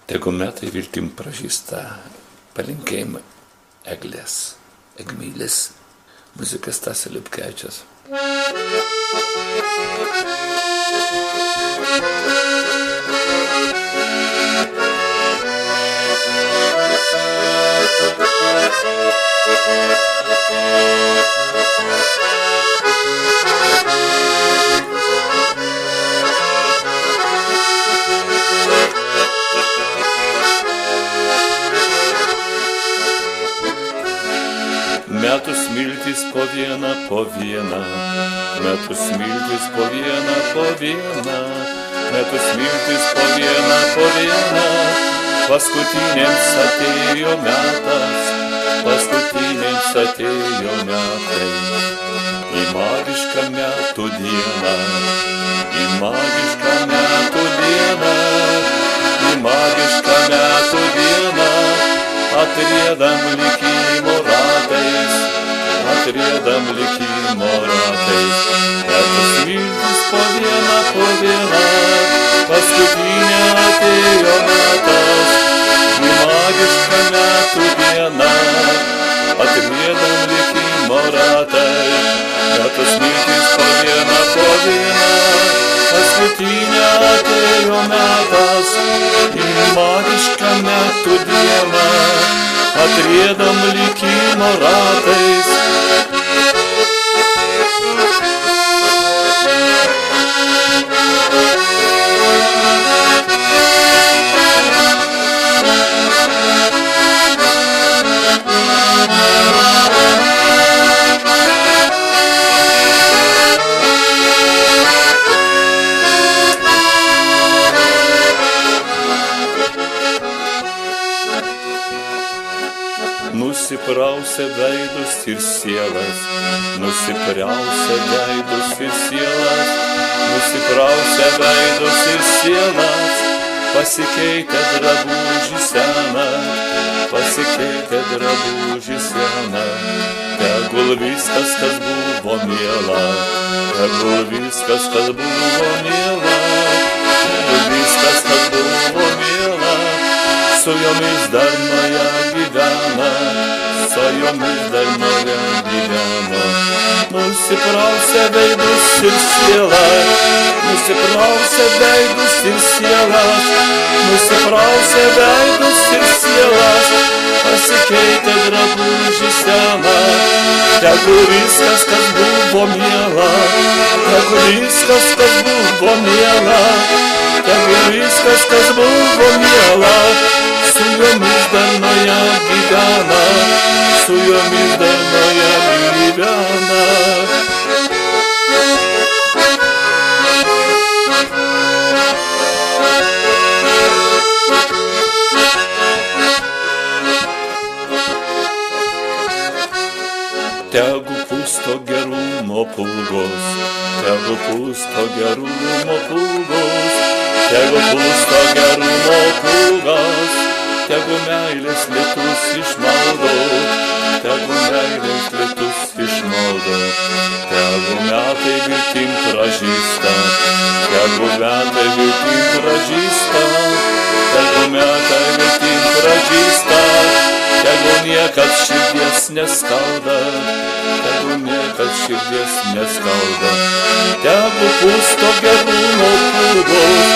Tegu metai viltim pražįsta, palinkėjimai Eglės Egmylės, muzikas Stasio Liupkevičiaus. Metų smiltys po vieną, metų smiltys po vieną, metų smiltys po vieną, paskutinėms atėjo metas, paskutinėms atėjo metai. Į magišką metų dieną, į magišką metų dieną, į magišką metų dieną, atriedam likimo ratais, atriedam likimo ratais. Metų smiltys po vieną, paskutinė atėjo metas. Į magišką metų dieną, atriedam likimo ratais. Metų smiltys po vieną, paskutinė atėjo metas. Į magišką metų dieną, atriedam likimo ratais. Nusiprausė veidus ir sielas, nusiprausė veidus ir sielas, nusiprausė veidus ir sielas, pasikeitė drabužį seną, pasikeitė drabužį seną. Tegul viskas, kas buvo miela, tegul viskas, kas buvo miela, tegul viskas, kas buvo miela, su jomis dar nuoja gyvena, su jomis dar nuoja gyvena. Nusiprausė veidus ir sielas, nusiprausė veidus ir sielas, nusiprausė veidus ir sielas, pasikeitė drabužį seną. Tegul viskas, kas buvo miela, tegul viskas, kas buvo miela, tegul viskas, kas buvo miela, su jomis dar nuoja gyvena, su jomis dar nuoja gyvena. Tegu pusto gerumo pulgos, tegu pusto gerumo pulgos, tegu pusto gerumo pulgos, tegu meilės lietus išmaldo, tegu meilės lietus išmaldo. Tegu metai viltim pražįsta, tegu metai viltim pražįsta, tegu metai viltim pražįsta, tegu niekad širdies neskauda, tegu niekad širdies neskauda. Tegu pusto gerumo pulgos,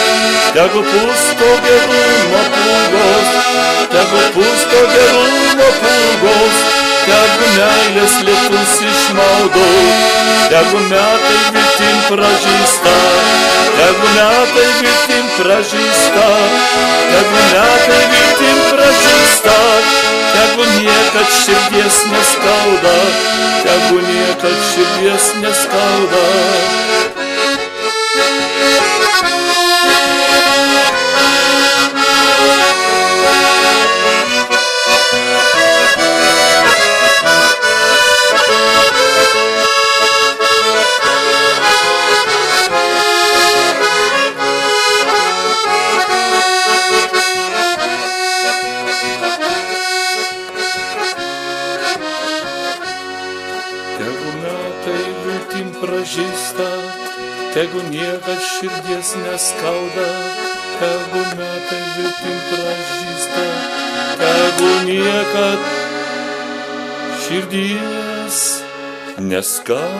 tegu pusto gerumo pulgos, tegu pusto gerumo pulgos, tegu meilės lietus išmaudo, tegu metai viltim pražįsta, tegu metai viltim pražįsta, tegu metai viltim pražįsta, tegu niekad širdies neskauda, tegu niekad širdies neskauda. Pražįsta, tegu niekad širdies neskauda, tegu metai viltim pražysta, tegu niekad širdies neskauda.